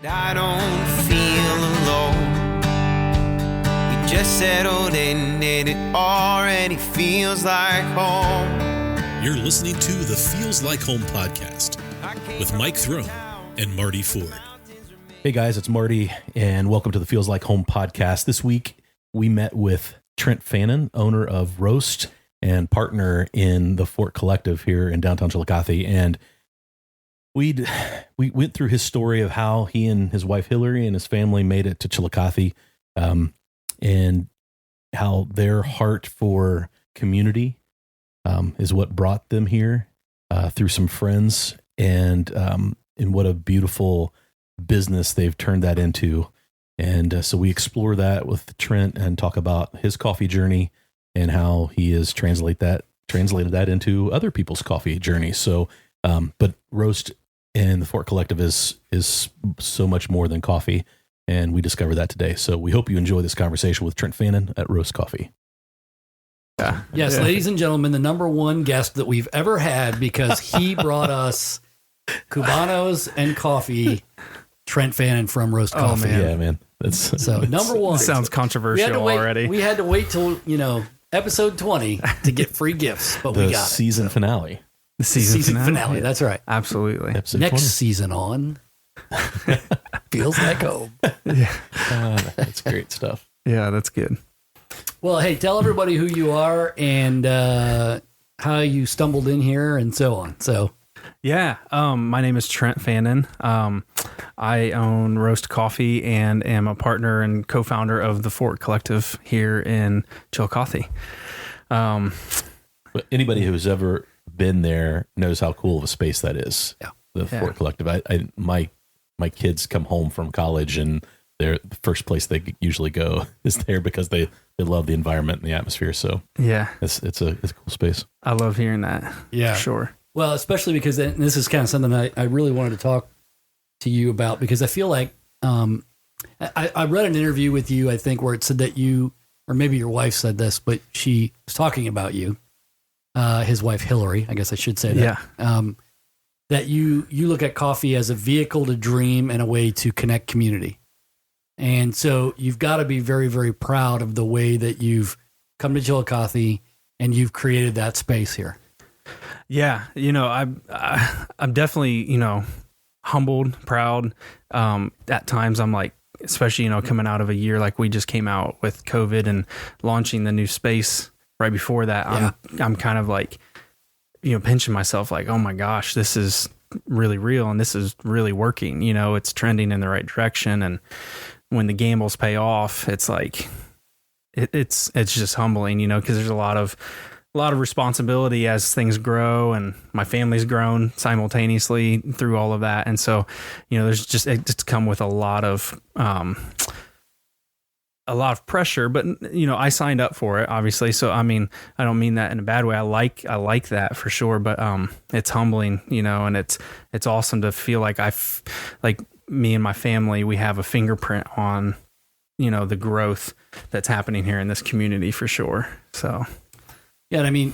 I don't feel alone. We just settled in and it already feels like home. You're listening to the Feels Like Home podcast with Mike Throne and Marty Ford. Hey guys, it's Marty and welcome to the Feels Like Home podcast. This week we met with Trent Fannin, owner of Rost and partner in the Fort Collective here in downtown Chillicothe. And we went through his story of how he and his wife Hillary and his family made it to Chillicothe, and how their heart for community is what brought them here through some friends, and what a beautiful business they've turned that into. And so we explore that with Trent and talk about his coffee journey and how he has translated that into other people's coffee journeys. So, but Rost and the Fort Collective is so much more than coffee, and we discovered that today. So we hope you enjoy this conversation with Trent Fannin at Rost Coffee. Yes, ladies and gentlemen, the number one guest that we've ever had, because he brought us Cubanos and coffee, Trent Fannin from Rost Coffee. Man. Yeah, man. So number one. Sounds controversial already. We had to wait till, episode 20 to get free gifts, but we got it. Season finale. The season finale. That's right. Absolutely. Episode Next 20. season on Feels Like Home. Yeah. That's great stuff. Yeah, that's good. Well, hey, tell everybody who you are and how you stumbled in here and so on. So, yeah, my name is Trent Fannin. I own Rost Coffee and am a partner and co-founder of the Fort Collective here in Chillicothe. But anybody who's ever been there knows how cool of a space that is. Yeah. The Fort Collective. My kids come home from college and the first place they usually go is there because they love the environment and the atmosphere. So yeah, it's a cool space. I love hearing that. Yeah, for sure. Well, especially because this is kind of something I really wanted to talk to you about, because I feel like I read an interview with you, I think, where it said that you, or maybe your wife said this, but she was talking about you, his wife Hillary, I guess I should say that. Yeah. That you look at coffee as a vehicle to dream and a way to connect community. And so you've got to be very, very proud of the way that you've come to Chillicothe and you've created that space here. Yeah, I'm definitely, humbled, proud. At times I'm like, especially, coming out of a year like we just came out with COVID and launching the new space right before that, I'm kind of like, pinching myself like, oh my gosh, this is really real and this is really working. It's trending in the right direction. And when the gambles pay off, it's like, it's just humbling, because there's a lot of responsibility as things grow, and my family's grown simultaneously through all of that. And so, it's come with a lot of pressure, but I signed up for it, obviously. So, I mean, I don't mean that in a bad way. I like that for sure, but it's humbling, and it's awesome to feel like like me and my family, we have a fingerprint on, the growth that's happening here in this community for sure. So. Yeah, and I mean,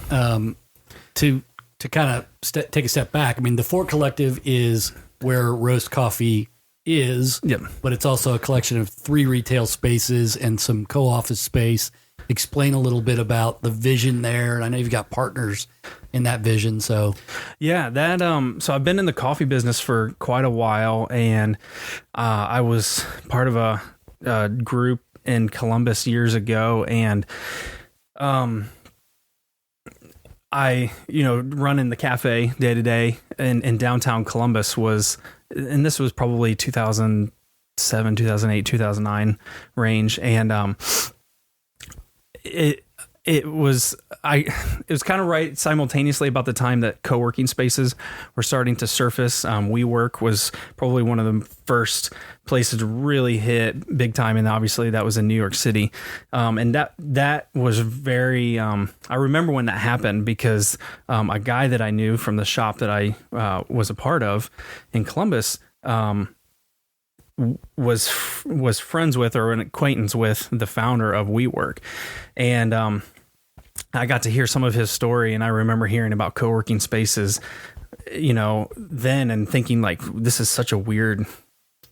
to kind of take a step back, I mean, the Fort Collective is where Rost Coffee is, but it's also a collection of 3 retail spaces and some co-office space. Explain a little bit about the vision there, and I know you've got partners in that vision. So, yeah, that so I've been in the coffee business for quite a while, and I was part of a group in Columbus years ago, and I, running the cafe day to day in downtown Columbus and this was probably 2007, 2008, 2009 range. And, it was kind of right simultaneously about the time that co-working spaces were starting to surface. WeWork was probably one of the first places to really hit big time, and obviously that was in New York City. And that was very. I remember when that happened because a guy that I knew from the shop that I was a part of in Columbus was friends with or an acquaintance with the founder of WeWork, and I got to hear some of his story, and I remember hearing about co-working spaces, then, and thinking like, this is such a weird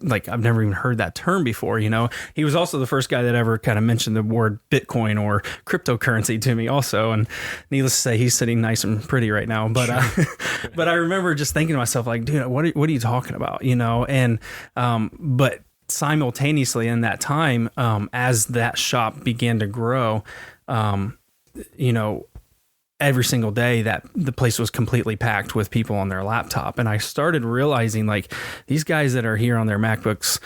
like, I've never even heard that term before, you know. He was also the first guy that ever kind of mentioned the word Bitcoin or cryptocurrency to me also. And needless to say, he's sitting nice and pretty right now. But, but I remember just thinking to myself, like, dude, what are you talking about? You know? And, but simultaneously in that time, as that shop began to grow, you know, every single day that the place was completely packed with people on their laptop. And I started realizing, like, these guys that are here on their MacBooks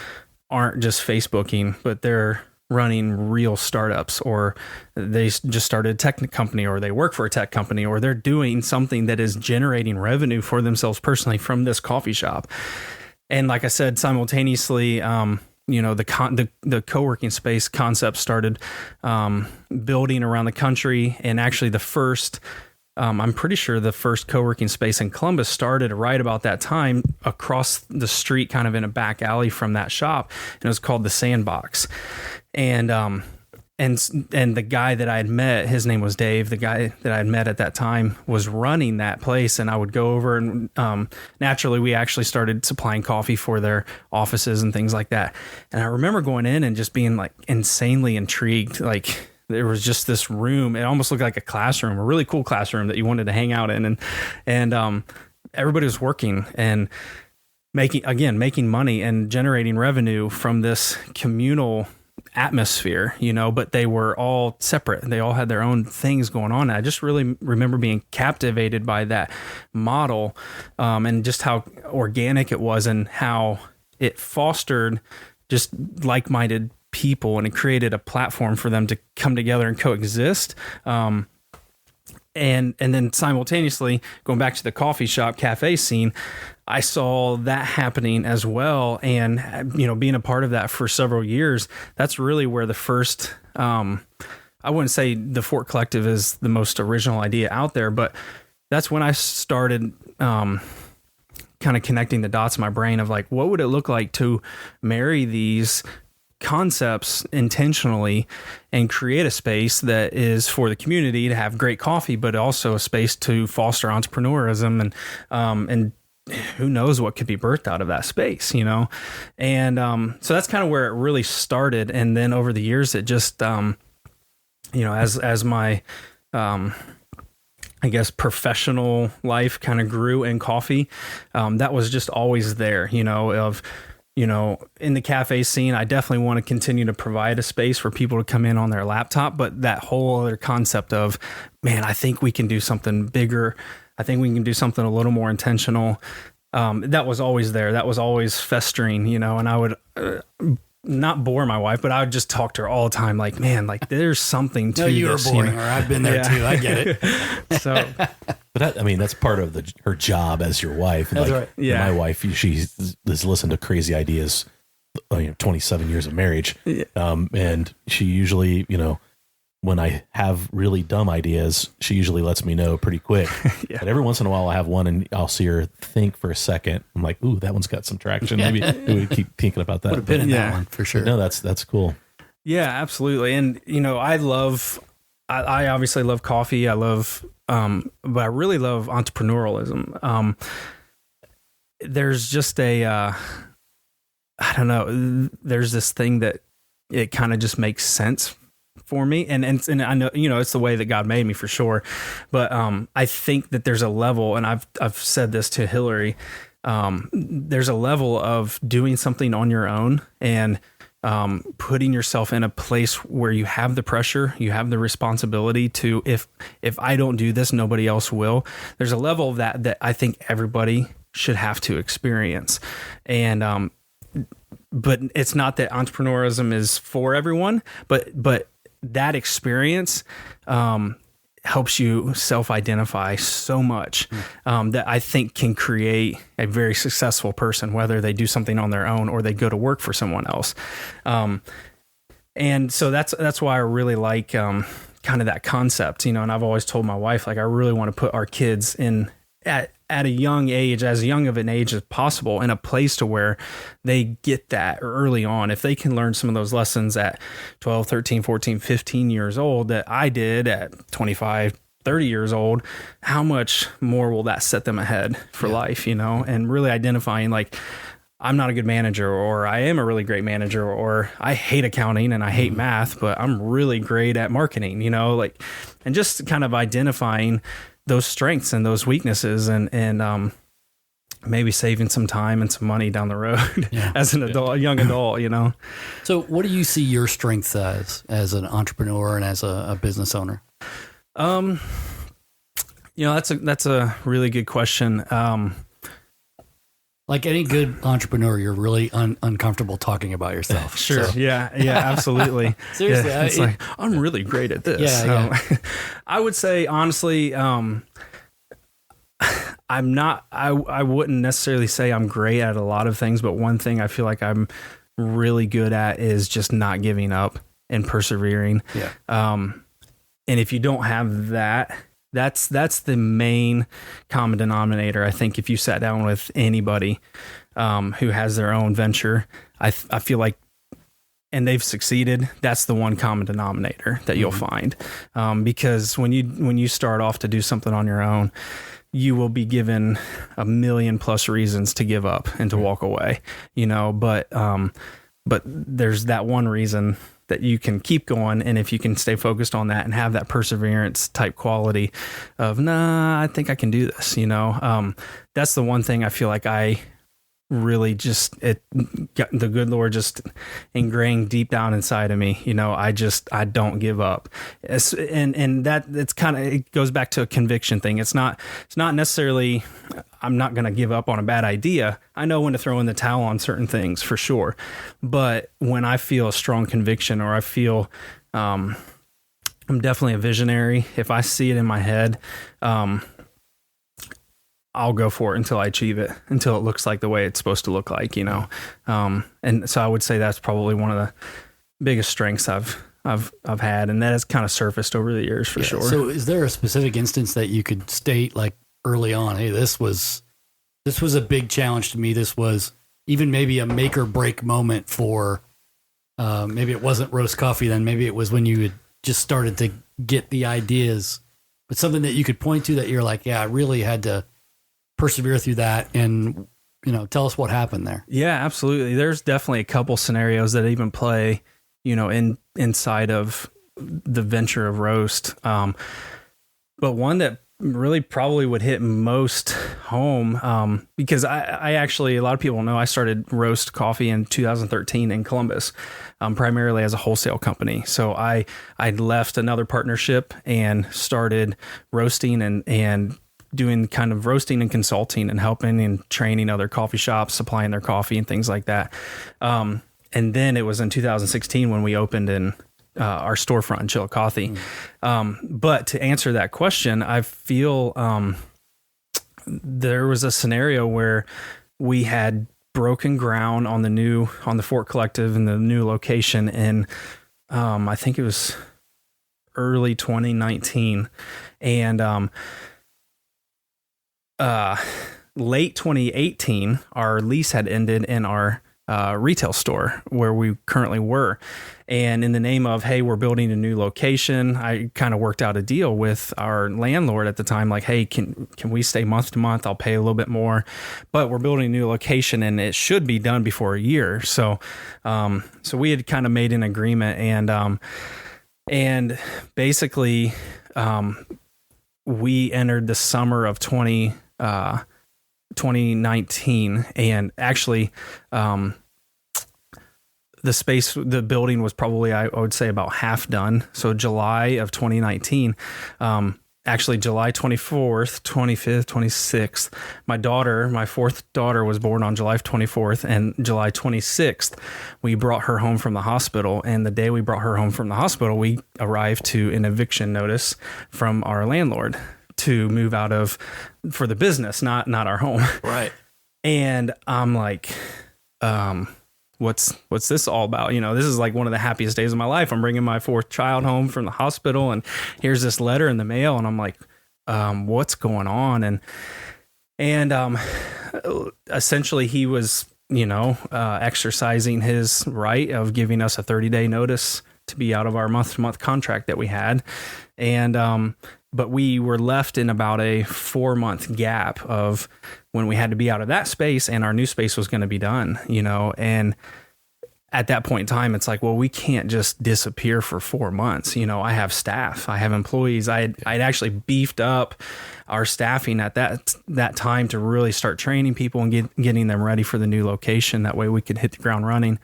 aren't just Facebooking, but they're running real startups, or they just started a tech company, or they work for a tech company, or they're doing something that is generating revenue for themselves personally from this coffee shop. And like I said, simultaneously, you know, the co-working space concept started building around the country. And actually the first, I'm pretty sure the first co-working space in Columbus started right about that time across the street, kind of in a back alley from that shop. And it was called the Sandbox. And the guy that I had met, his name was Dave. The guy that I had met at that time was running that place, and I would go over and naturally we actually started supplying coffee for their offices and things like that. And I remember going in and just being like insanely intrigued. Like, there was just this room. It almost looked like a classroom, a really cool classroom that you wanted to hang out in. And everybody was working and making money and generating revenue from this communal atmosphere, you know, but they were all separate. They all had their own things going on. And I just really remember being captivated by that model, and just how organic it was and how it fostered just like-minded people, and it created a platform for them to come together and coexist. And then simultaneously, going back to the coffee shop cafe scene, I saw that happening as well. And, you know, being a part of that for several years, that's really where the first, I wouldn't say the Fort Collective is the most original idea out there, but that's when I started kind of connecting the dots in my brain of, like, what would it look like to marry these concepts intentionally and create a space that is for the community to have great coffee, but also a space to foster entrepreneurism and who knows what could be birthed out of that space, you know? And so that's kind of where it really started. And then over the years, it just, you know, as my, I guess, professional life kind of grew in coffee, that was just always there, you know, in the cafe scene, I definitely want to continue to provide a space for people to come in on their laptop. But that whole other concept of, man, I think we can do something bigger. I think we can do something a little more intentional. That was always there. That was always festering, you know, and I would not bore my wife, but I would just talk to her all the time. Like, man, like, there's something to no, you this. were boring her. I've been there too. I get it. So, But I mean, that's part of her job as your wife. That's like, right. Yeah. My wife, she has listened to crazy ideas, 27 years of marriage. Yeah. And she usually, you know, when I have really dumb ideas, she usually lets me know pretty quick. Yeah. But every once in a while I have one and I'll see her think for a second. I'm like, ooh, that one's got some traction. Maybe we keep thinking about that. Would have been in that one for sure. No, that's cool. yeah, absolutely. And, you know, I obviously love coffee. I love, but I really love entrepreneurialism. There's just I don't know, there's this thing that it kind of just makes sense for me. And I know, you know, it's the way that God made me for sure. But, I think that there's a level, and I've said this to Hillary, there's a level of doing something on your own and, putting yourself in a place where you have the pressure, you have the responsibility to, if I don't do this, nobody else will. There's a level of that I think everybody should have to experience. And, but it's not that entrepreneurism is for everyone, but that experience, helps you self-identify so much, that I think can create a very successful person, whether they do something on their own or they go to work for someone else. And so that's why I really like, kind of that concept, you know, and I've always told my wife, like, I really want to put our kids in at a young age, as young of an age as possible, in a place to where they get that early on. If they can learn some of those lessons at 12, 13, 14, 15 years old that I did at 25, 30 years old, how much more will that set them ahead for life, you know? And really identifying, like, I'm not a good manager, or I am a really great manager, or I hate accounting and I hate math, but I'm really great at marketing, like, and just kind of identifying those strengths and those weaknesses, and maybe saving some time and some money down the road as an adult, a young adult, So what do you see your strengths as an entrepreneur and as a business owner? That's a really good question. Like any good entrepreneur, you're really uncomfortable talking about yourself. Sure. So. Yeah, absolutely. Seriously. Yeah, it's like, I'm really great at this. Yeah. I would say, honestly, I'm not, I wouldn't necessarily say I'm great at a lot of things, but one thing I feel like I'm really good at is just not giving up and persevering. Yeah. And if you don't have that, that's the main common denominator. I think if you sat down with anybody who has their own venture, I feel like, and they've succeeded, that's the one common denominator that you'll find. Because when you start off to do something on your own, you will be given 1 million plus reasons to give up and to walk away, but there's that one reason that you can keep going. And if you can stay focused on that and have that perseverance type quality of, I think I can do this, that's the one thing I feel like I really the good Lord just ingrained deep down inside of me. I don't give up. And that it's kind of, it goes back to a conviction thing. It's not necessarily, I'm not going to give up on a bad idea. I know when to throw in the towel on certain things for sure. But when I feel a strong conviction, or I feel, I'm definitely a visionary. If I see it in my head, I'll go for it until I achieve it, until it looks like the way it's supposed to look like, and so I would say that's probably one of the biggest strengths I've had, and that has kind of surfaced over the years for sure. So is there a specific instance that you could state, like early on, hey, this was a big challenge to me. This was even maybe a make or break moment for, maybe it wasn't Roast Coffee then, maybe it was when you had just started to get the ideas, but something that you could point to that you're like, yeah, I really had to persevere through that, and tell us what happened there. Yeah, absolutely. There's definitely a couple scenarios that even play, inside of the venture of Roast. But one that really probably would hit most home, because I actually, a lot of people know I started Roast Coffee in 2013 in Columbus, primarily as a wholesale company. So I left another partnership and started roasting and doing kind of roasting and consulting and helping and training other coffee shops, supplying their coffee and things like that. And then it was in 2016 when we opened in our storefront in Chillicothe. But to answer that question, I feel there was a scenario where we had broken ground on the Fort Collective and the new location in, I think it was early 2019. And late 2018, our lease had ended in our retail store where we currently were. And in the name of, hey, we're building a new location, I kind of worked out a deal with our landlord at the time, like, hey, can we stay month to month? I'll pay a little bit more, but we're building a new location and it should be done before a year. So we had kind of made an agreement, and basically we entered the summer of 2019, and actually the building was probably, I would say, about half done. So July of 2019, actually July 24th, 25th, 26th, my fourth daughter was born on July 24th, and July 26th, we brought her home from the hospital. And the day we brought her home from the hospital, we arrived to an eviction notice from our landlord to move out of for the business, not our home. Right. And I'm like, what's this all about? This is like one of the happiest days of my life. I'm bringing my fourth child home from the hospital, and here's this letter in the mail. And I'm like, what's going on? And essentially he was, exercising his right of giving us a 30-day notice to be out of our month-to-month contract that we had. And but we were left in about a 4-month gap of when we had to be out of that space and our new space was going to be done, and at that point in time, it's like, well, we can't just disappear for 4 months. I have staff, I have employees. I'd actually beefed up our staffing at that time to really start training people and getting them ready for the new location. That way we could hit the ground running.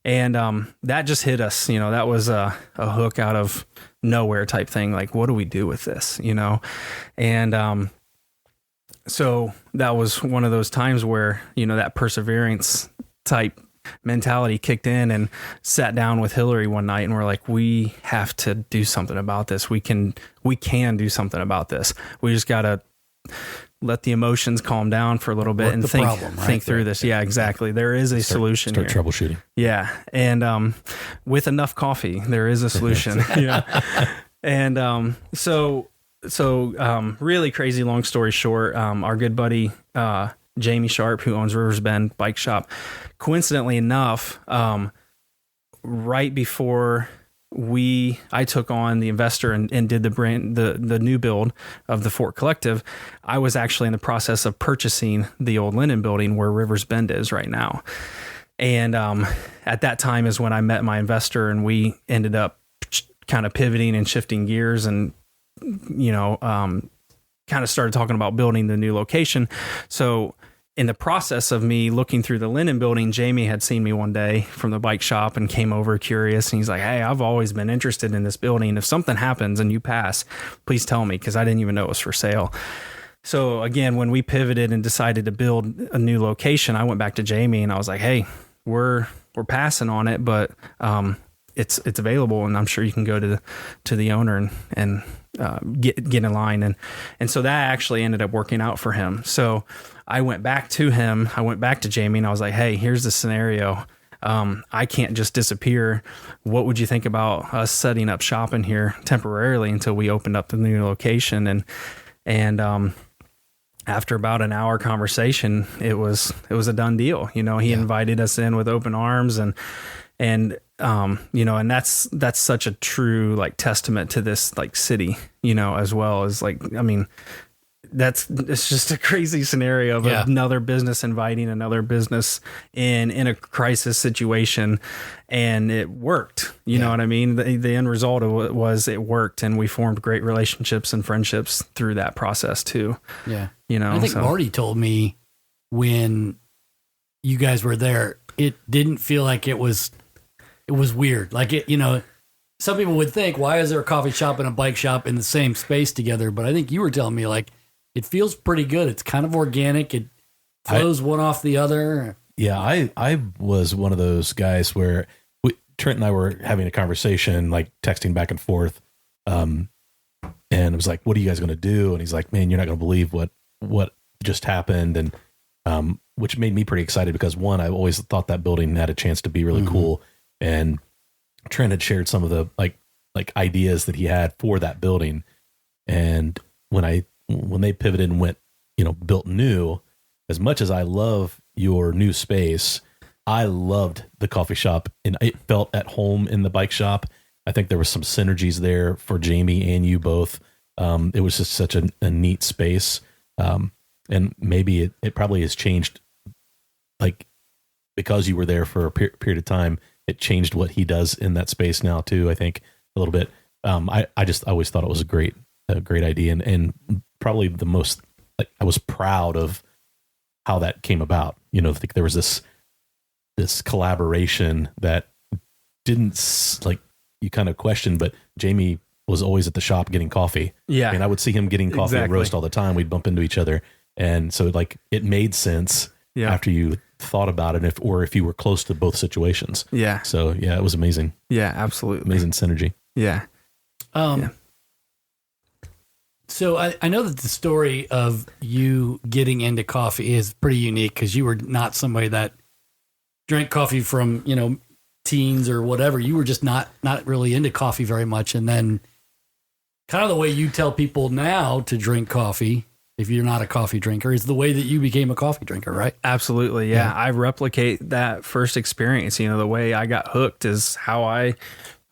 And that just hit us, that was a hook out of nowhere type thing. Like, what do we do with this, And so that was one of those times where, that perseverance type mentality kicked in, and sat down with Hillary one night and we're like, we have to do something about this. We can do something about this. We just got to let the emotions calm down for a little bit and think through this. Yeah, exactly. There is a solution start here. Troubleshooting. Yeah. And with enough coffee, there is a solution. And so really crazy long story short, our good buddy Jamie Sharp, who owns Rivers Bend Bike Shop, coincidentally enough, right before I took on the investor and did the new build of the Fort Collective, I was actually in the process of purchasing the old Linden building where Rivers Bend is right now. And at that time is when I met my investor, and we ended up kind of pivoting and shifting gears, and kind of started talking about building the new location. So in the process of me looking through the Linden building, Jamie had seen me one day from the bike shop and came over curious. And he's like, hey, I've always been interested in this building. If something happens and you pass, please tell me, because I didn't even know it was for sale. So again, when we pivoted and decided to build a new location, I went back to Jamie and I was like, hey, we're passing on it, but it's available, and I'm sure you can go to the owner and get in line. And so that actually ended up working out for him. So I went back to him. I went back to Jamie and I was like, hey, here's the scenario. I can't just disappear. What would you think about us setting up shop in here temporarily until we opened up the new location? And after about an hour conversation, it was a done deal. He invited us in with open arms, and that's such a true like testament to this like city, as well as like, I mean, it's just a crazy scenario of another business inviting another business in a crisis situation, and it worked. You know what I mean? The end result of it was it worked, and we formed great relationships and friendships through that process too. Yeah. I think Marty told me when you guys were there, it didn't feel like it was weird. Like some people would think, why is there a coffee shop and a bike shop in the same space together? But I think you were telling me like, it feels pretty good. It's kind of organic. It flows one off the other. Yeah, I was one of those guys where Trent and I were having a conversation, like texting back and forth. And it was like, what are you guys going to do? And he's like, man, you're not going to believe what just happened. And which made me pretty excited because one, I always thought that building had a chance to be really cool. And Trent had shared some of the like ideas that he had for that building. And when they pivoted and went, built new, as much as I love your new space, I loved the coffee shop and it felt at home in the bike shop. I think there was some synergies there for Jamie and you both. It was just such a neat space. And maybe it probably has changed, like, because you were there for a period of time, it changed what he does in that space now too, I think a little bit. I always thought it was a great idea, and probably the most, like, I was proud of how that came about. I think there was this collaboration that didn't, like, you kind of questioned, but Jamie was always at the shop getting coffee. Yeah. And I would see him getting coffee at Rost all the time. We'd bump into each other. And so like it made sense after you thought about it, if you were close to both situations. Yeah. So yeah, it was amazing. Yeah, absolutely. Amazing synergy. Yeah. So I know that the story of you getting into coffee is pretty unique because you were not somebody that drank coffee from, teens or whatever. You were just not really into coffee very much. And then kind of the way you tell people now to drink coffee, if you're not a coffee drinker, is the way that you became a coffee drinker, right? Absolutely. Yeah. I replicate that first experience. The way I got hooked is how I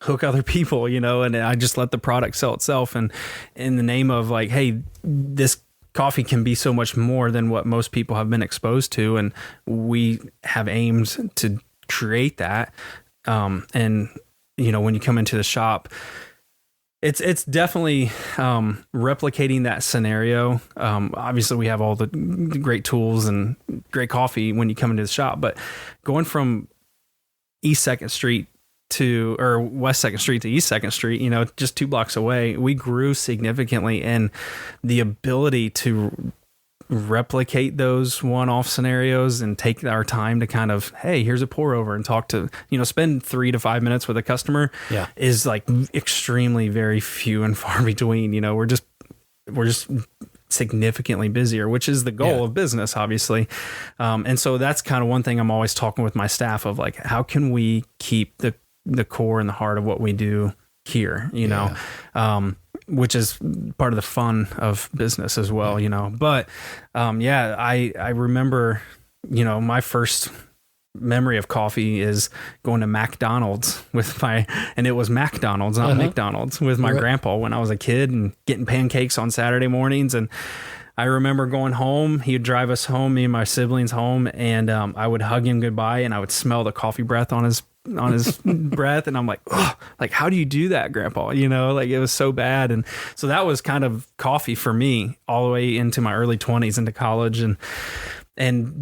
hook other people, and I just let the product sell itself. And in the name of like, hey, this coffee can be so much more than what most people have been exposed to. And we have aims to create that. And when you come into the shop, it's definitely replicating that scenario. Obviously we have all the great tools and great coffee when you come into the shop, but going from West 2nd Street to East 2nd Street, just 2 blocks away, we grew significantly, and the ability to replicate those one-off scenarios and take our time to kind of, hey, here's a pour over, and talk to, spend 3 to 5 minutes with a customer is like extremely very few and far between. We're just significantly busier, which is the goal of business, obviously. And so that's kind of one thing I'm always talking with my staff of, like, how can we keep the core and the heart of what we do here, which is part of the fun of business as well, but, I remember, my first memory of coffee is going to McDonald's and it was McDonald's, not McDonald's, with my grandpa when I was a kid, and getting pancakes on Saturday mornings. And I remember going home, he would drive us home, me and my siblings home, and I would hug him goodbye, and I would smell the coffee breath on his breath, and I'm like, oh, like, how do you do that, Grandpa? Like, it was so bad. And so that was kind of coffee for me all the way into my early 20s, into college. And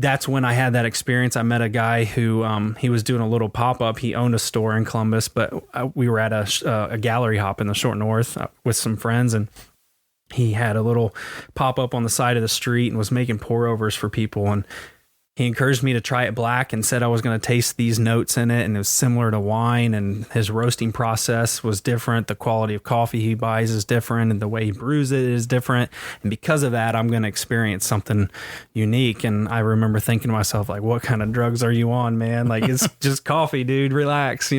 that's when I had that experience. I met a guy who he was doing a little pop-up. He owned a store in Columbus, but we were at a gallery hop in the Short North with some friends, and he had a little pop-up on the side of the street and was making pour-overs for people. And he encouraged me to try it black and said I was going to taste these notes in it, and it was similar to wine, and his roasting process was different. The quality of coffee he buys is different, and the way he brews it is different. And because of that, I'm going to experience something unique. And I remember thinking to myself, like, what kind of drugs are you on, man? Like, it's just coffee, dude, relax,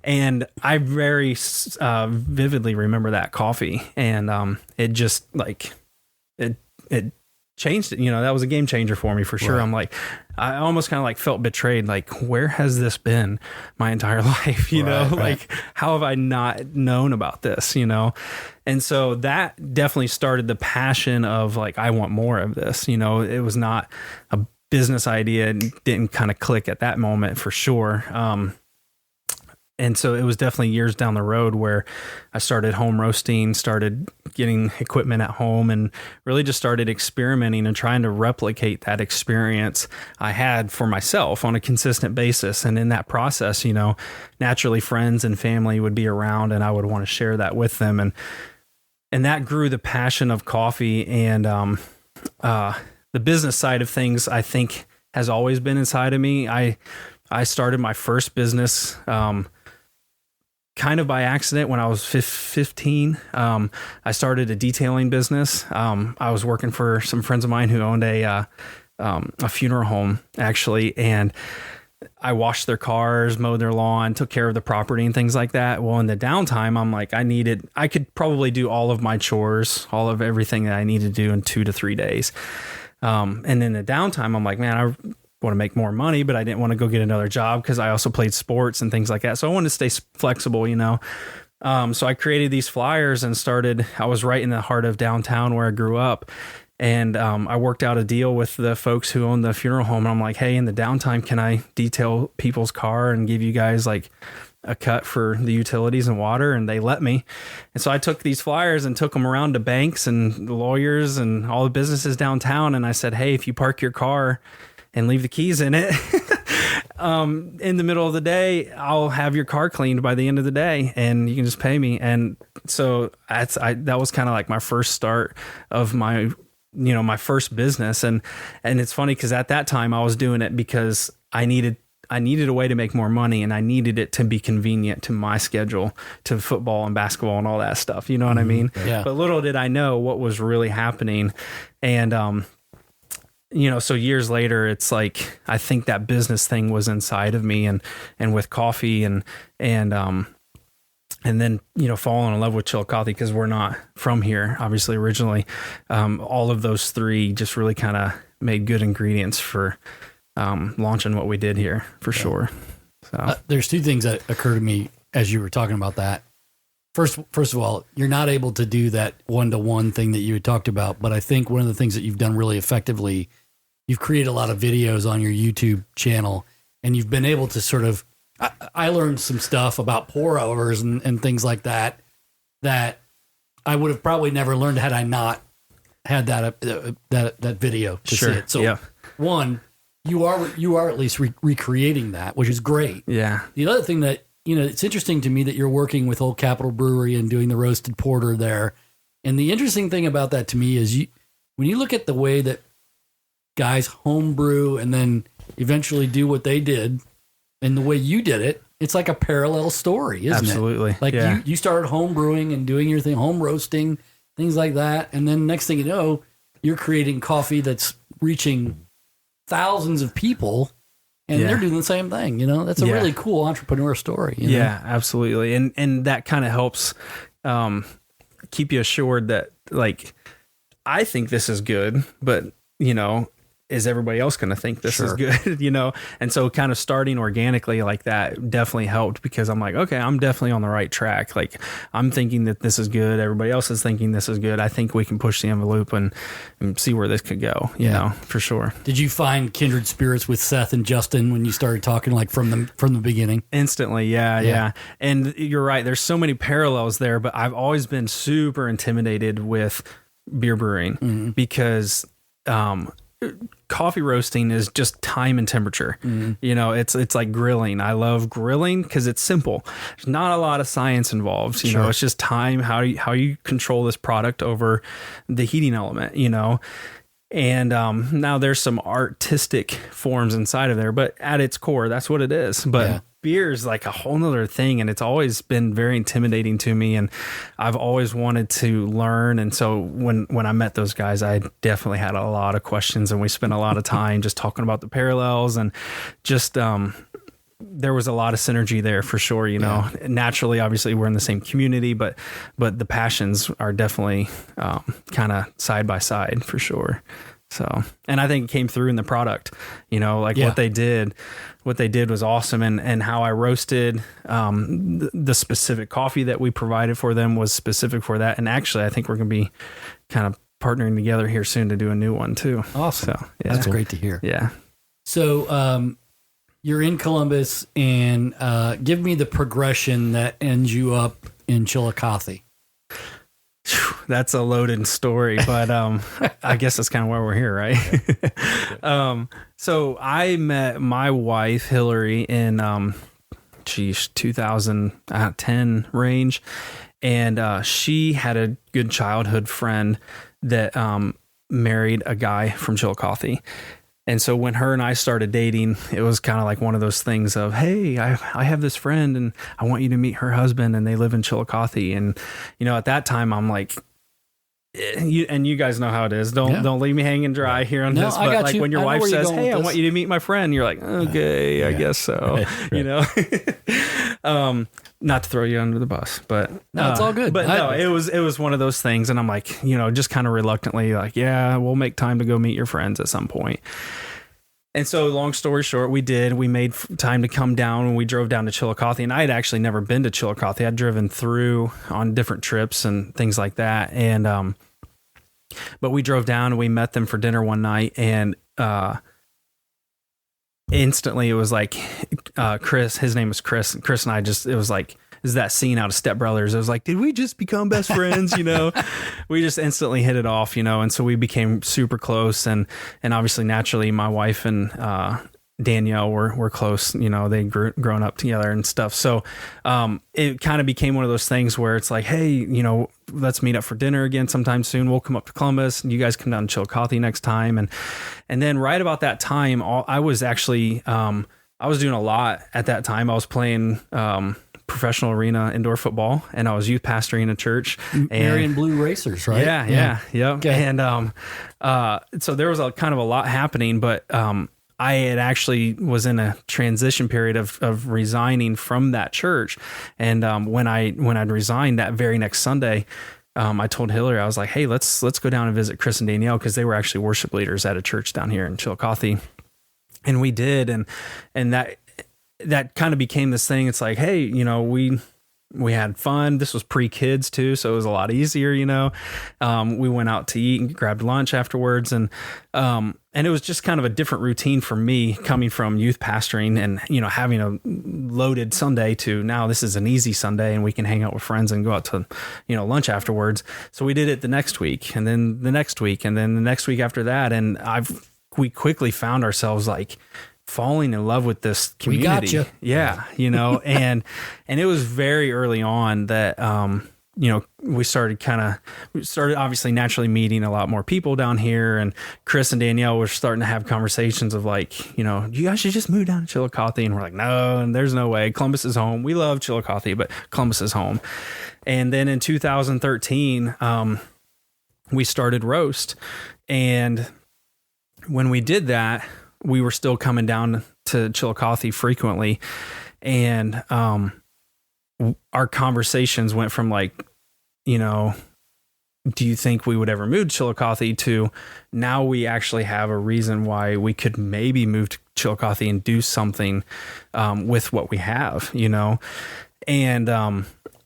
And I very vividly remember that coffee, and it just, like, it changed it. That was a game changer for me, for sure. Right. I'm like, I almost kind of like felt betrayed. Like, where has this been my entire life? Like, how have I not known about this? And so that definitely started the passion of, like, I want more of this. It was not a business idea, and didn't kind of click at that moment, for sure. And so it was definitely years down the road where I started home roasting, started getting equipment at home, and really just started experimenting and trying to replicate that experience I had for myself on a consistent basis. And in that process, naturally friends and family would be around, and I would want to share that with them. And that grew the passion of coffee. And the business side of things, I think, has always been inside of me. I started my first business kind of by accident when I was 15. I started a detailing business. I was working for some friends of mine who owned a funeral home, actually, and I washed their cars, mowed their lawn, took care of the property and things like that. Well, in the downtime, I'm like, I could probably do all of my chores, all of everything that I need to do in 2 to 3 days. And in the downtime, I'm like, man, I want to make more money, but I didn't want to go get another job because I also played sports and things like that. So I wanted to stay flexible, So I created these flyers and I was right in the heart of downtown where I grew up. And I worked out a deal with the folks who own the funeral home. And I'm like, hey, in the downtime, can I detail people's car and give you guys like a cut for the utilities and water? And they let me. And so I took these flyers and took them around to banks and lawyers and all the businesses downtown. And I said, hey, if you park your car and leave the keys in it, in the middle of the day, I'll have your car cleaned by the end of the day, and you can just pay me. And so that was kind of like my first start of my first business. And it's funny because at that time I was doing it because I needed a way to make more money, and I needed it to be convenient to my schedule, to football and basketball and all that stuff. You know what I mean? Yeah. But little did I know what was really happening. And, so years later, it's like, I think that business thing was inside of me, and with coffee and then, falling in love with Chillicothe, because we're not from here, obviously, originally. All of those three just really kind of made good ingredients for launching what we did here, for sure. So there's two things that occur to me as you were talking about that. First of all, you're not able to do that one-to-one thing that you had talked about, but I think one of the things that you've done really effectively, you've created a lot of videos on your YouTube channel, and you've been able to sort of, I learned some stuff about pour overs and things like that I would have probably never learned had I not had that video to see it. So one, you are at least recreating that, which is great. Yeah. The other thing that, it's interesting to me that you're working with Old Capitol Brewery and doing the roasted porter there. And the interesting thing about that to me is when you look at the way that guys homebrew and then eventually do what they did and the way you did it, it's like a parallel story, isn't Absolutely. it? Like you started homebrewing and doing your thing, home roasting, things like that. And then next thing you know, you're creating coffee that's reaching thousands of people. And they're doing the same thing, That's a really cool entrepreneur story. Yeah, absolutely. And that kind of helps keep you assured that, like, I think this is good, but, is everybody else going to think this is good, And so kind of starting organically like that definitely helped, because I'm like, okay, I'm definitely on the right track. Like, I'm thinking that this is good. Everybody else is thinking this is good. I think we can push the envelope and see where this could go, you know, for sure. Did you find kindred spirits with Seth and Justin when you started talking, like from the beginning? Instantly. Yeah. And you're right. There's so many parallels there, but I've always been super intimidated with beer brewing because, coffee roasting is just time and temperature. It's like grilling. I love grilling because it's simple. There's not a lot of science involved. It's just time, how you control this product over the heating element, And now there's some artistic forms inside of there, but at its core, that's what it is. But beer is like a whole nother thing, and it's always been very intimidating to me, and I've always wanted to learn. And so when I met those guys, I definitely had a lot of questions, and we spent a lot of time just talking about the parallels, and just there was a lot of synergy there for sure. Naturally, obviously we're in the same community, but the passions are definitely kind of side by side for sure. So, and I think it came through in the product, what they did was awesome. And how I roasted, the specific coffee that we provided for them was specific for that. And actually, I think we're going to be kind of partnering together here soon to do a new one too. Awesome. So, That's great to hear. Yeah. So, you're in Columbus, and give me the progression that ends you up in Chillicothe. That's a loaded story, but I guess that's kind of why we're here, right? So I met my wife, Hillary, in 2010 range, and she had a good childhood friend that married a guy from Chillicothe. And so when her and I started dating, it was kind of like one of those things of, hey, I have this friend and I want you to meet her husband, and they live in Chillicothe. And, at that time I'm like, you guys know how it is. Don't leave me hanging dry here on this. But like when your wife says, hey, I want you to meet my friend, you're like, okay, I guess so, not to throw you under the bus, but no, it's all good. But no, it was one of those things. And I'm like, just kind of reluctantly like, yeah, we'll make time to go meet your friends at some point. And so long story short, we made time to come down, and we drove down to Chillicothe. And I had actually never been to Chillicothe. I'd driven through on different trips and things like that. And, but we drove down and we met them for dinner one night, and, instantly it was like, Chris, his name was Chris, and I just, it was like, is that scene out of Step Brothers. It was like, did we just become best friends? We just instantly hit it off, and so we became super close, and obviously naturally my wife and, Danielle were close, they grown up together and stuff. So, it kind of became one of those things where it's like, hey, let's meet up for dinner again sometime soon. We'll come up to Columbus, and you guys come down to Chillicothe next time. And then right about that time, I was actually, I was doing a lot at that time. I was playing, professional arena indoor football, and I was youth pastoring a church. Marion Blue Racers, right? Yeah. Okay. And, so there was a kind of a lot happening, but, I had actually was in a transition period of resigning from that church. And when I'd resigned that very next Sunday, I told Hillary, I was like, hey, let's go down and visit Chris and Danielle, because they were actually worship leaders at a church down here in Chillicothe. And we did. And that that kind of became this thing. It's like, hey, we had fun. This was pre-kids too, so it was a lot easier, we went out to eat and grabbed lunch afterwards, and it was just kind of a different routine for me coming from youth pastoring and, having a loaded Sunday to now this is an easy Sunday and we can hang out with friends and go out to, lunch afterwards. So we did it the next week, and then the next week, and then the next week after that. And we quickly found ourselves like falling in love with this community. We got you. Yeah. And it was very early on that, we started obviously naturally meeting a lot more people down here, and Chris and Danielle were starting to have conversations of like, you guys should just move down to Chillicothe. And we're like, no, and there's no way. Columbus is home. We love Chillicothe, but Columbus is home. And then in 2013, we started Rost. And when we did that, we were still coming down to Chillicothe frequently. And, our conversations went from like, do you think we would ever move to Chillicothe to now we actually have a reason why we could maybe move to Chillicothe and do something with what we have, and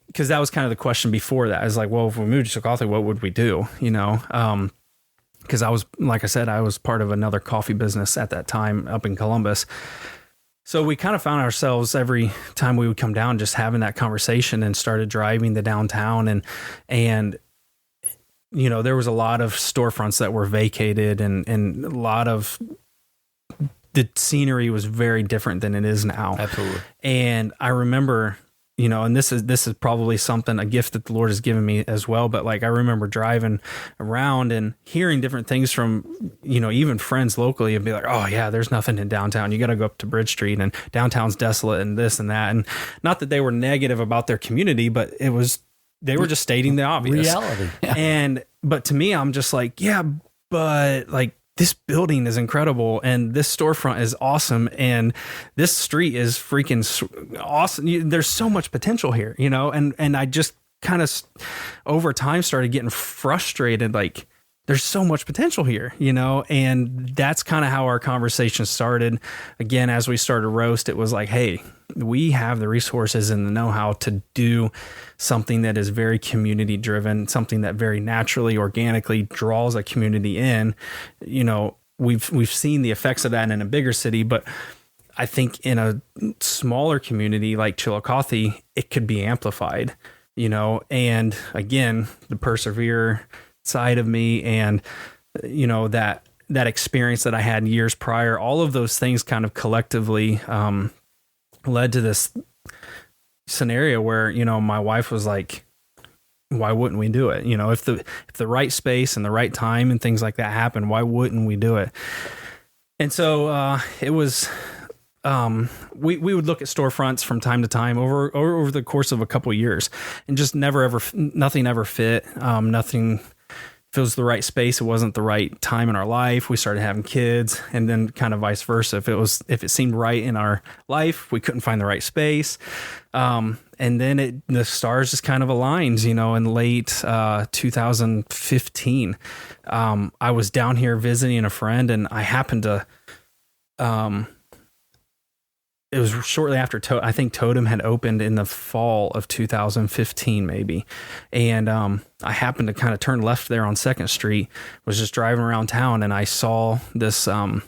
because that was kind of the question before that. I was like, well, if we moved to Chillicothe, what would we do? Because I was, like I said, I was part of another coffee business at that time up in Columbus. So we kind of found ourselves every time we would come down just having that conversation, and started driving the downtown, and there was a lot of storefronts that were vacated, and a lot of the scenery was very different than it is now. Absolutely. And I remember, and this is probably a gift that the Lord has given me as well. But like, I remember driving around and hearing different things from, even friends locally, and be like, oh yeah, there's nothing in downtown. You got to go up to Bridge Street, and downtown's desolate, and this and that. And not that they were negative about their community, but they were just stating the obvious reality. Yeah. But to me, I'm just like, yeah, but like, this building is incredible, and this storefront is awesome, and this street is freaking awesome. There's so much potential here, and I just kind of over time started getting frustrated. Like, there's so much potential here, and that's kind of how our conversation started. Again, as we started Rost, it was like, hey, we have the resources and the know-how to do something that is very community driven, something that very naturally, organically draws a community in. We've seen the effects of that in a bigger city, but I think in a smaller community like Chillicothe, it could be amplified, and again, the persevere side of me, and that experience that I had years prior, all of those things kind of collectively led to this scenario where my wife was like, why wouldn't we do it? If the right space and the right time and things like that happen, why wouldn't we do it? And so it was we would look at storefronts from time to time over the course of a couple of years, and just nothing ever fit. Nothing. If it was the right space, it wasn't the right time in our life. We started having kids, and then kind of vice versa. If it seemed right in our life, we couldn't find the right space. And then the stars just kind of aligned, in late 2015. I was down here visiting a friend, and I happened to, it was shortly after I think Totem had opened in the fall of 2015, maybe. And I happened to kind of turn left there on 2nd Street, was just driving around town, and I saw this little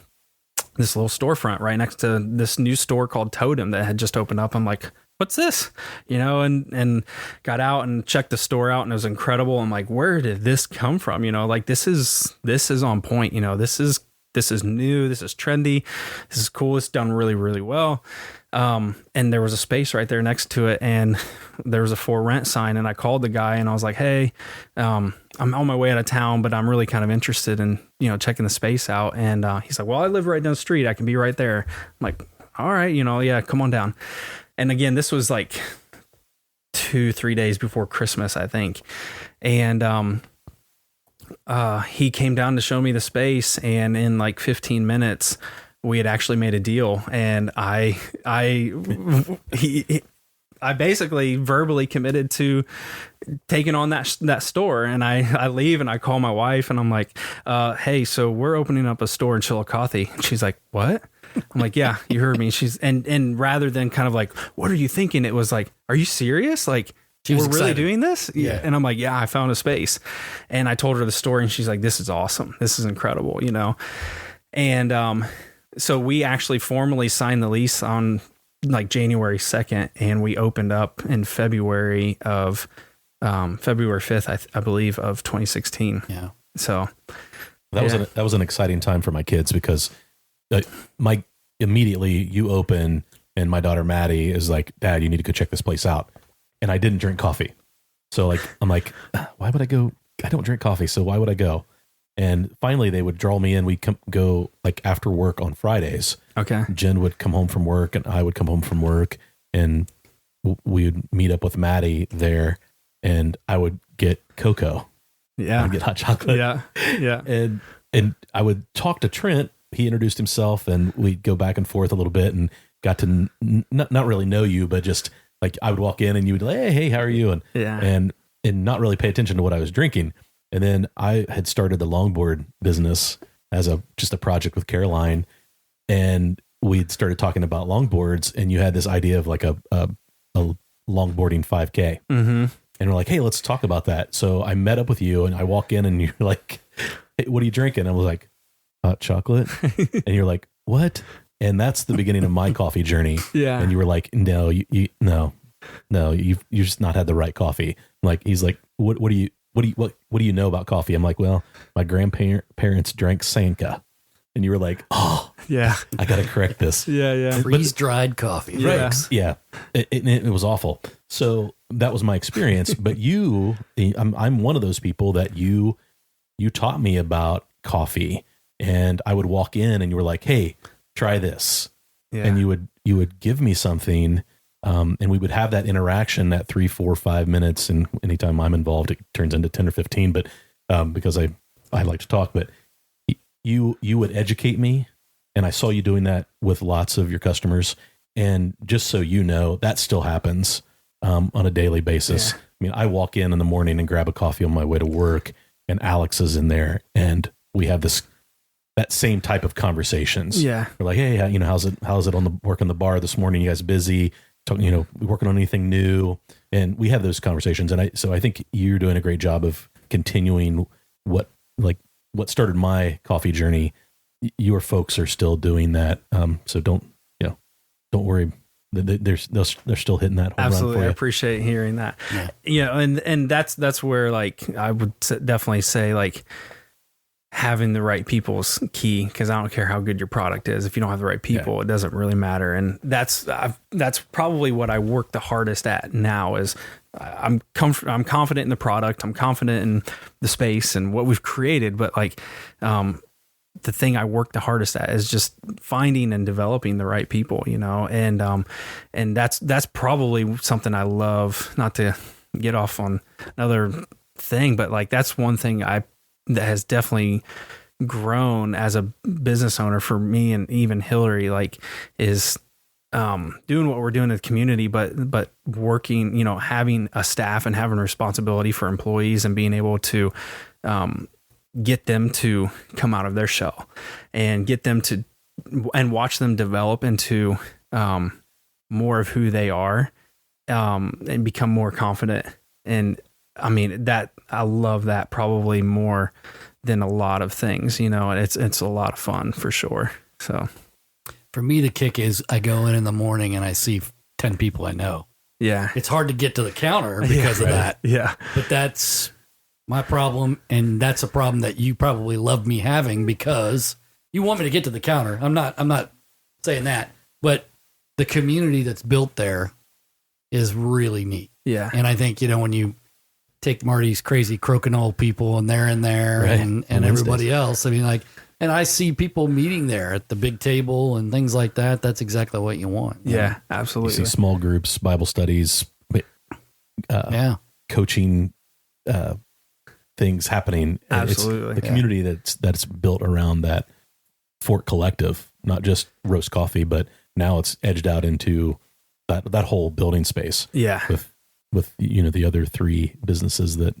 storefront right next to this new store called Totem that had just opened up. I'm like, what's this? And got out and checked the store out, and it was incredible. I'm like, where did this come from? Like, this is on point. This is new. This is trendy. This is cool. It's done really, really well. And there was a space right there next to it, and there was a for rent sign. And I called the guy, and I was like, hey, I'm on my way out of town, but I'm really kind of interested in, checking the space out. And he's like, well, I live right down the street. I can be right there. I'm like, all right, yeah, come on down. And again, this was like 2-3 days before Christmas, I think. And he came down to show me the space, and in like 15 minutes we had actually made a deal. And I basically verbally committed to taking on that store. And I leave, and I call my wife, and I'm like, hey, so we're opening up a store in Chillicothe. And she's like, what? I'm like, yeah, you heard me. She's and rather than kind of like, what are you thinking? It was like, are you serious? Like, She was we're really excited. doing this? Yeah. And I'm like, yeah, I found a space. And I told her the story and she's like, this is awesome. This is incredible, you know? And so we actually formally signed the lease on like January 2nd, and we opened up in February 5th, I believe, of 2016. Yeah. So That was an exciting time for my kids because immediately you open and my daughter Maddie is like, Dad, you need to go check this place out. And I didn't drink coffee. So like, I'm like, why would I go? I don't drink coffee. So why would I go? And finally they would draw me in. We'd go like after work on Fridays. Okay. Jen would come home from work and I would come home from work, and we would meet up with Maddie there, and I would get cocoa. Yeah. I would get hot chocolate. Yeah. Yeah. And I would talk to Trent. He introduced himself, and we'd go back and forth a little bit, and got to not really know you, but just like I would walk in and you would like, hey, how are you? And not really pay attention to what I was drinking. And then I had started the longboard business as just a project with Caroline, and we'd started talking about longboards, and you had this idea of like a longboarding 5K. Mm-hmm. And we're like, hey, let's talk about that. So I met up with you, and I walk in and you're like, hey, what are you drinking? I was like, hot chocolate. And you're like, what? And that's the beginning of my coffee journey. Yeah. And you were like, no, you've just not had the right coffee. Like, he's like, what do you know about coffee? I'm like, well, my grandparents drank Sanka. And you were like, oh yeah, I got to correct this. Yeah. Freeze-dried coffee. Yeah. Right. Yeah. It was awful. So that was my experience. But I'm one of those people that you taught me about coffee, and I would walk in and you were like, hey, try this. Yeah. And you would give me something. And we would have that interaction, that 3, 4, 5 minutes. And anytime I'm involved, it turns into 10 or 15, but, because I like to talk, but you would educate me. And I saw you doing that with lots of your customers. And just so you know, that still happens, on a daily basis. Yeah. I mean, I walk in the morning and grab a coffee on my way to work, and Alex is in there, and we have that same type of conversations. Yeah. We're like, hey, how's it on the work on the bar this morning? You guys busy? We working on anything new? And we have those conversations. And I think you're doing a great job of continuing what started my coffee journey. Your folks are still doing that. So don't worry. They're still hitting that home Absolutely. run for I you. appreciate hearing that. Yeah. And that's where, like, I would definitely say, like, having the right people is key, because I don't care how good your product is. If you don't have the right people, It doesn't really matter. And that's probably what I work the hardest at now is I'm confident in the product. I'm confident in the space and what we've created. But like, the thing I work the hardest at is just finding and developing the right people, and that's probably something I love. Not to get off on another thing, but like, that's one thing that has definitely grown as a business owner for me, and even Hillary, like, is doing what we're doing in the community, but working, having a staff and having responsibility for employees and being able to get them to come out of their shell and get them to and watch them develop into more of who they are, and become more confident. And I mean, that I love that probably more than a lot of things, it's a lot of fun for sure. So For me, the kick is I go in the morning and I see 10 people I know. yeah, It's hard to get to the counter because of that. yeah, But that's my problem, and that's a problem that you probably love me having, because you want me to get to the counter. I'm not saying that, but the community that's built there is really neat. yeah, And I think, when you take Marty's crazy crokinole people and they're in there, Right. and On everybody else, I mean, like, and I see people meeting there at the big table and things like that. That's exactly what you want. yeah, You absolutely. see small groups, Bible studies, Yeah. coaching, things happening. And Absolutely. it's the community that's built around that Fort Collective, not just Roast Coffee, but now it's edged out into that whole building space. Yeah, With the other 3 businesses that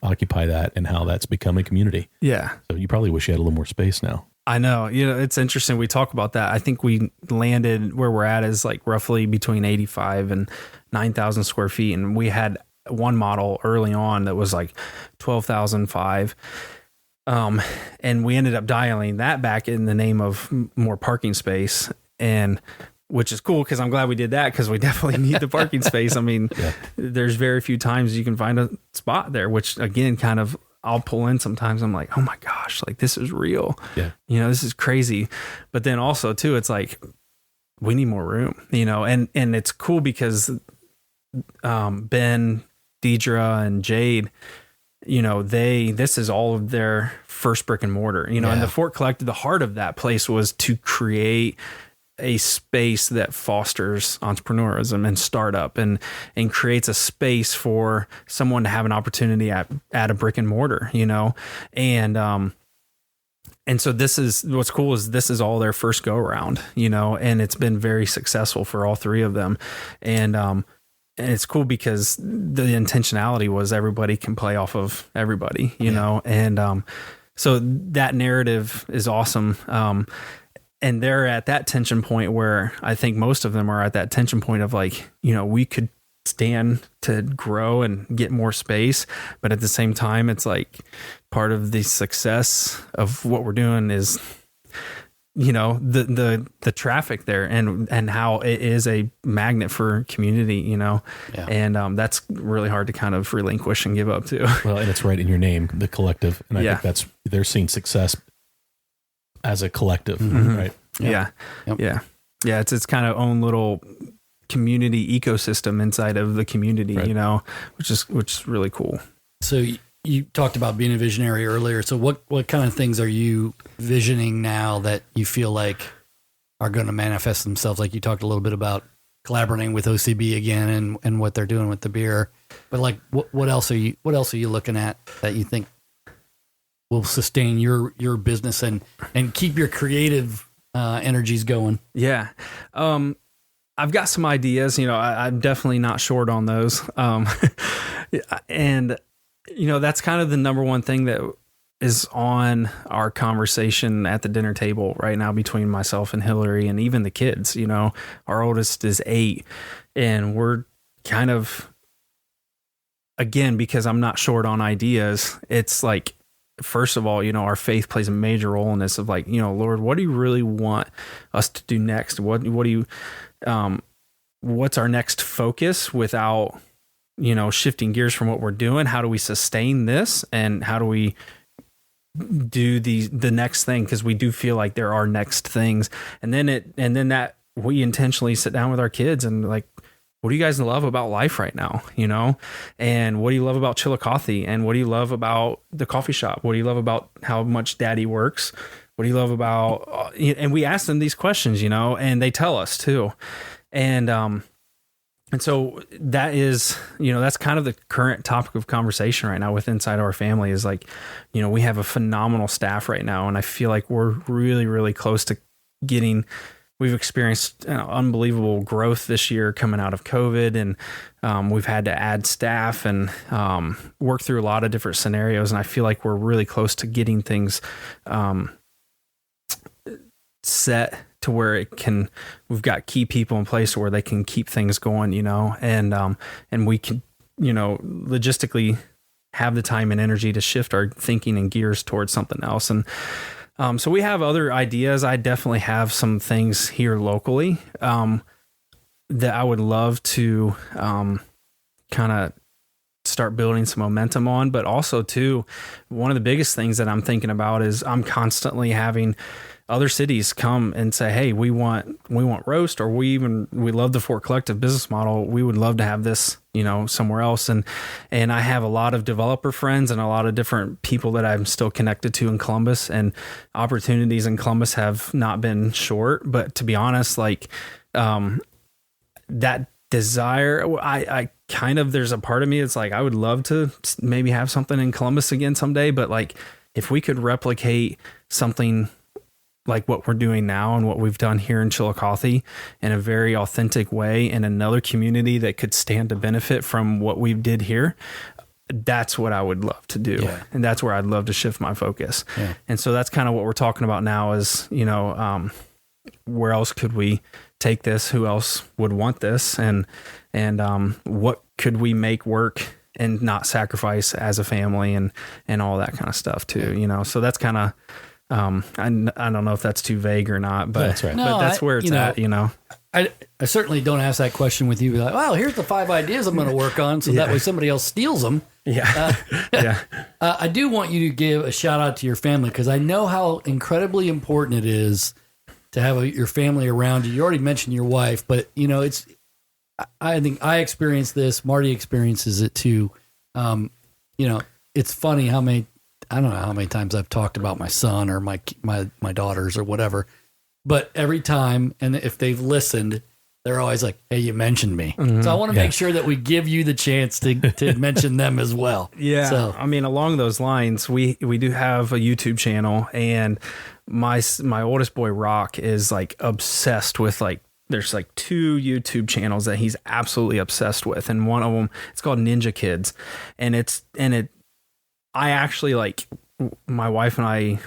occupy that, and how that's become a community. yeah. So you probably wish you had a little more space now. I know. It's interesting. We talk about that. I think we landed where we're at is like roughly between 85 and 9,000 square feet. And we had one model early on that was like 12,005. And we ended up dialing that back in the name of more parking space, and which is cool because I'm glad we did that, because we definitely need the parking space. I mean, there's very few times you can find a spot there, which again, kind of, I'll pull in sometimes. I'm like, oh my gosh, like this is real. Yeah. This is crazy. But then also too, it's like, we need more room, and it's cool because, Ben, Deidre and Jade, this is all of their first brick and mortar, and the Fort Collective, the heart of that place was to create a space that fosters entrepreneurism and startup and creates a space for someone to have an opportunity at a brick and mortar, and so this is what's cool is this is all their first go around, and it's been very successful for all three of them. And it's cool because the intentionality was everybody can play off of everybody, and so that narrative is awesome. And they're at that tension point where I think most of them are at that tension point of like, we could stand to grow and get more space, but at the same time, it's like part of the success of what we're doing is, the traffic there and how it is a magnet for community, and that's really hard to kind of relinquish and give up to. Well, and it's right in your name, the collective. And I think they're seeing success as a collective, right? Yeah. It's kind of own little community ecosystem inside of the community, right. Which is really cool. So you talked about being a visionary earlier. So what kind of things are you visioning now that you feel like are going to manifest themselves? Like you talked a little bit about collaborating with OCB again and what they're doing with the beer, but like what else are you looking at that you think will sustain your business and keep your creative energies going? Yeah. I've got some ideas, I'm definitely not short on those. And that's kind of the number one thing that is on our conversation at the dinner table right now between myself and Hillary and even the kids. Our oldest is 8, and we're kind of, again, because I'm not short on ideas, it's like, first of all, our faith plays a major role in this of like, Lord, what do you really want us to do next? What do you, what's our next focus without, shifting gears from what we're doing? How do we sustain this? And how do we do the next thing? Cause we do feel like there are next things. And then that we intentionally sit down with our kids and like, what do you guys love about life right now? And what do you love about Chillicothe? And what do you love about the coffee shop? What do you love about how much daddy works? What do you love about, and we ask them these questions, and they tell us too. And so that is, that's kind of the current topic of conversation right now with inside our family is like, we have a phenomenal staff right now. And I feel like we're really, really close to we've experienced unbelievable growth this year coming out of COVID. And we've had to add staff and work through a lot of different scenarios. And I feel like we're really close to getting things set to where we've got key people in place where they can keep things going, and we can, logistically have the time and energy to shift our thinking and gears towards something else. And so we have other ideas. I definitely have some things here locally that I would love to kind of start building some momentum on. But also too, one of the biggest things that I'm thinking about is I'm constantly having other cities come and say, hey, we want Roast, or we love the Fort Collective business model. We would love to have this, somewhere else. And I have a lot of developer friends and a lot of different people that I'm still connected to in Columbus, and opportunities in Columbus have not been short. But to be honest, like, that desire, I kind of, there's a part of me that's like, I would love to maybe have something in Columbus again someday. But like, if we could replicate something like what we're doing now and what we've done here in Chillicothe in a very authentic way in another community that could stand to benefit from what we did here, that's what I would love to do. Yeah. And that's where I'd love to shift my focus. Yeah. And so that's kind of what we're talking about now is, where else could we take this? Who else would want this? And what could we make work and not sacrifice as a family and all that kind of stuff too, so that's kind of, I don't know if that's too vague or not, but, that's right. but that's where it's at, I certainly don't ask that question with you. Be like, well, here's the 5 ideas I'm going to work on, so that way somebody else steals them. Yeah. Yeah. I do want you to give a shout out to your family because I know how incredibly important it is to have your family around you. You already mentioned your wife, but I think I experienced this. Marty experiences it too. It's funny I don't know how many times I've talked about my son or my daughters or whatever, but every time, and if they've listened, they're always like, hey, you mentioned me. Mm-hmm. So I want to make sure that we give you the chance to mention them as well. Yeah. So, I mean, along those lines, we do have a YouTube channel, and my oldest boy, Rock, is like obsessed with there's 2 YouTube channels that he's absolutely obsessed with. And one of them, it's called Ninja Kids. I actually my wife and I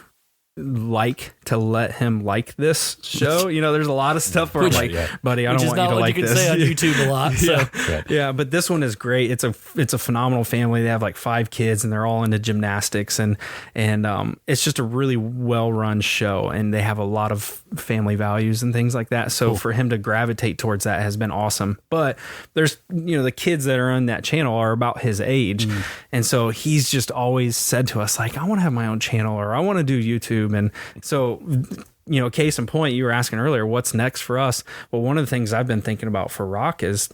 like to let him like this show. There's a lot of stuff where I'm like, buddy, I don't want you to like this. Which is not what you can say on YouTube a lot. So. Yeah, but this one is great. It's a phenomenal family. They have 5 kids and they're all into gymnastics and it's just a really well-run show, and they have a lot of family values and things like that. So for him to gravitate towards that has been awesome. But there's, the kids that are on that channel are about his age. Mm. And so he's just always said to us, I want to have my own channel, or I want to do YouTube. And so, case in point, you were asking earlier, what's next for us? Well, one of the things I've been thinking about for Rock is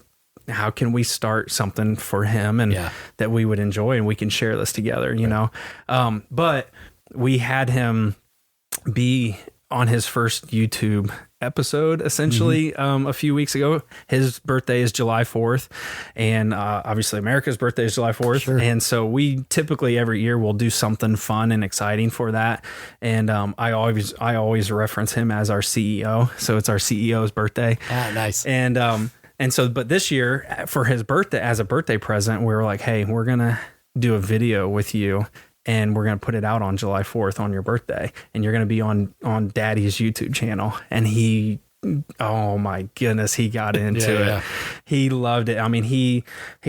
how can we start something for him and that we would enjoy, and we can share this together, but we had him be on his first YouTube episode, essentially, a few weeks ago. His birthday is July 4th, and obviously America's birthday is July 4th. Sure. And so we typically every year will do something fun and exciting for that. And I always reference him as our CEO. So it's our CEO's birthday. Ah, nice. And so, but this year for his birthday, as a birthday present, we were like, hey, we're going to do a video with you, and we're going to put it out on July 4th on your birthday, and you're going to be on Daddy's YouTube channel. And he, oh my goodness, he got into it. Yeah. He loved it. I mean, he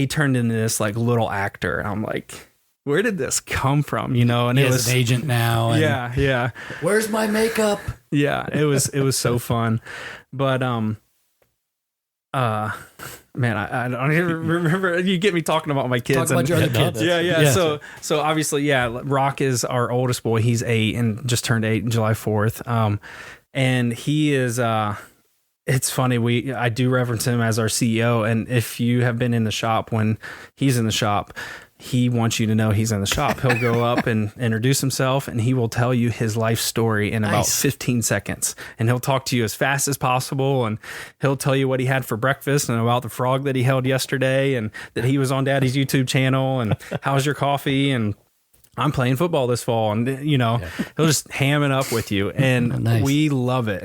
turned into this little actor. And I'm like, where did this come from? And it was an agent now. And yeah. Where's my makeup? Yeah. It was so fun. But, man, I don't even remember. You get me talking about my kids. Talk about your other kids. Yeah. So obviously, Rock is our oldest boy. He's 8 and just turned 8 on July 4th. And he is, it's funny. I do reference him as our CEO. And if you have been in the shop when he's in the shop, he wants you to know he's in the shop. He'll go up and introduce himself, and he will tell you his life story in about 15 seconds. And he'll talk to you as fast as possible, and he'll tell you what he had for breakfast and about the frog that he held yesterday, and that he was on Daddy's YouTube channel, and how's your coffee, and I'm playing football this fall, and he'll just ham it up with you, and we love it.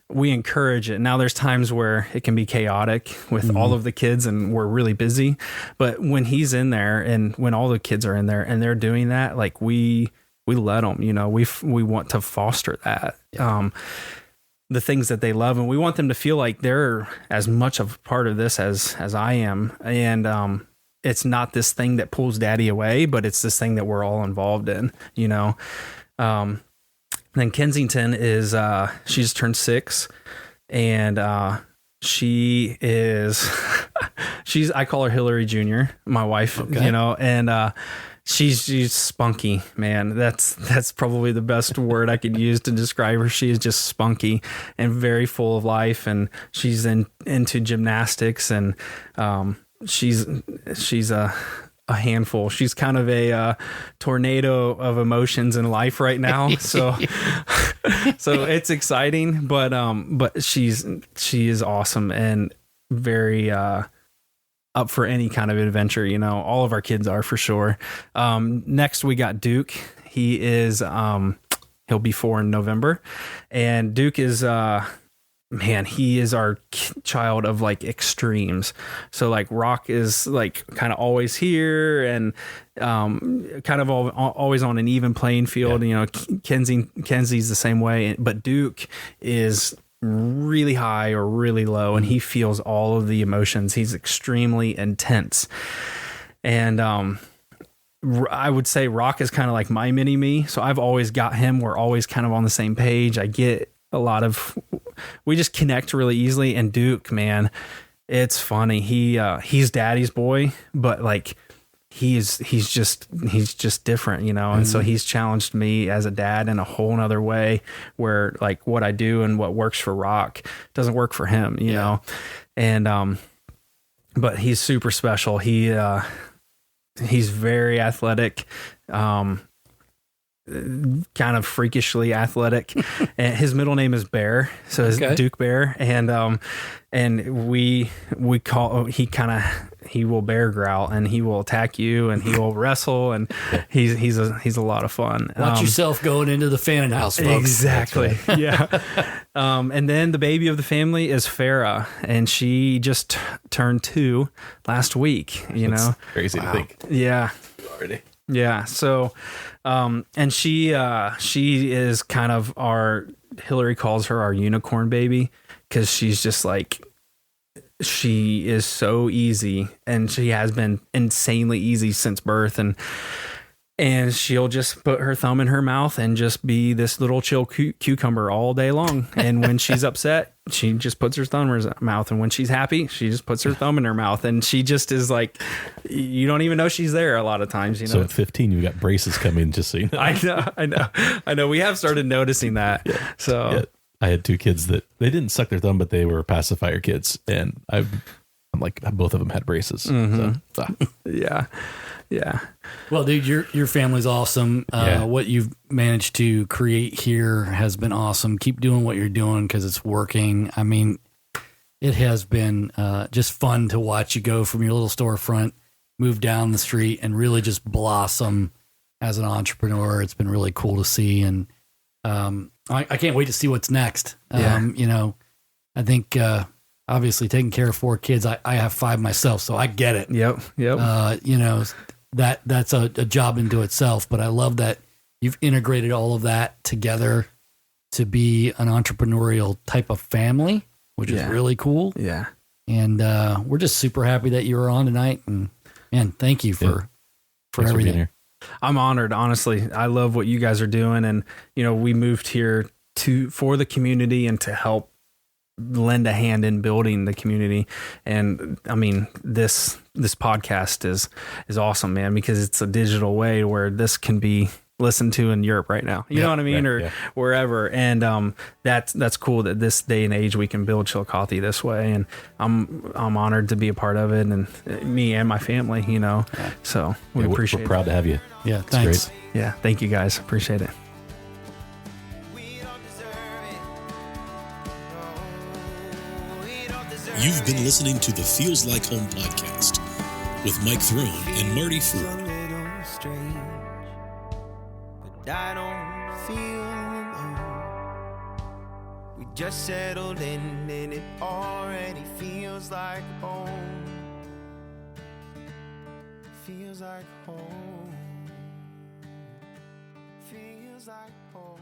We encourage it. Now there's times where it can be chaotic with all of the kids and we're really busy, but when he's in there and when all the kids are in there and they're doing that, we let them, we want to foster that, the things that they love, and we want them to feel like they're as much of part of this as I am. And, it's not this thing that pulls Daddy away, but it's this thing that we're all involved in, Then Kensington is, she just turned 6, and she is, I call her Hillary Jr., my wife, and she's spunky, man. That's probably the best word I could use to describe her. She is just spunky and very full of life, and she's into gymnastics, and she's a handful. She's kind of a tornado of emotions in life right now. So it's exciting, but she is awesome and very up for any kind of adventure. All of our kids are, for sure. Next we got Duke. He is he'll be 4 in November, and Duke is man, he is our child of like extremes. So like Rock is like kind of always here and kind of always on an even playing field. You know, Kenzie's the same way, but Duke is really high or really low, and he feels all of the emotions. He's extremely intense. And I would say Rock is kind of like my mini me. So I've always got him. We're always kind of on the same page. I get a lot of, we just connect really easily. And Duke, man, it's funny. He's daddy's boy, but like he's just different, you know? And so he's challenged me as a dad in a whole nother way where like what I do and what works for Rock doesn't work for him, you know? And, but he's super special. He's very athletic, kind of freakishly athletic. And his middle name is Bear, so it's Duke Bear. And we call he will bear growl and he will attack you and he will wrestle and he's a lot of fun. Watch yourself going into the Fannin house, folks. Exactly. Right. Yeah. And then the baby of the family is Farah, and she just turned 2 last week. You know, crazy to think. Yeah. Already. Yeah. So, and she is kind of Hillary calls her our unicorn baby, because she's just like, she is so easy, and she has been insanely easy since birth. And she'll just put her thumb in her mouth and just be this little chill cucumber all day long. And when she's upset, she just puts her thumb in her mouth. And when she's happy, she just puts her thumb in her mouth. And she just is like, you don't even know she's there a lot a times, you know? So at 15, you got braces coming, just so you know. I know. We have started noticing that. Yeah. So yeah. I had 2 kids that they didn't suck their thumb, but they were pacifier kids. And I'm like, both of them had braces. Mm-hmm. So, Yeah. Well, dude, your family's awesome. What you've managed to create here has been awesome. Keep doing what you're doing because it's working. I mean, it has been just fun to watch you go from your little storefront, move down the street, and really just blossom as an entrepreneur. It's been really cool to see. And I can't wait to see what's next. You know, I think obviously taking care of 4 kids, I have 5 myself, so I get it. Yep. You know, that's a job into itself, but I love that you've integrated all of that together to be an entrepreneurial type of family, which is really cool. Yeah. And we're just super happy that you were on tonight. And man, thank you for everything. I'm honored, honestly. I love what you guys are doing. And, you know, we moved here for the community and to help lend a hand in building the community. And I mean, this podcast is awesome, man, because it's a digital way where this can be listened to in Europe right now. You know what I mean? Or wherever. And that's cool that this day and age we can build Chillicothe this way. And I'm honored to be a part of it, and me and my family, you know. So we appreciate it. We're proud to have you. Yeah, thanks. Great. Yeah, thank you guys. Appreciate it. You've been listening to the Feels Like Home podcast with Mike Throne and Marty Ford. But I don't feel alone. We just settled in and it already feels like home. Feels like home. Feels like home.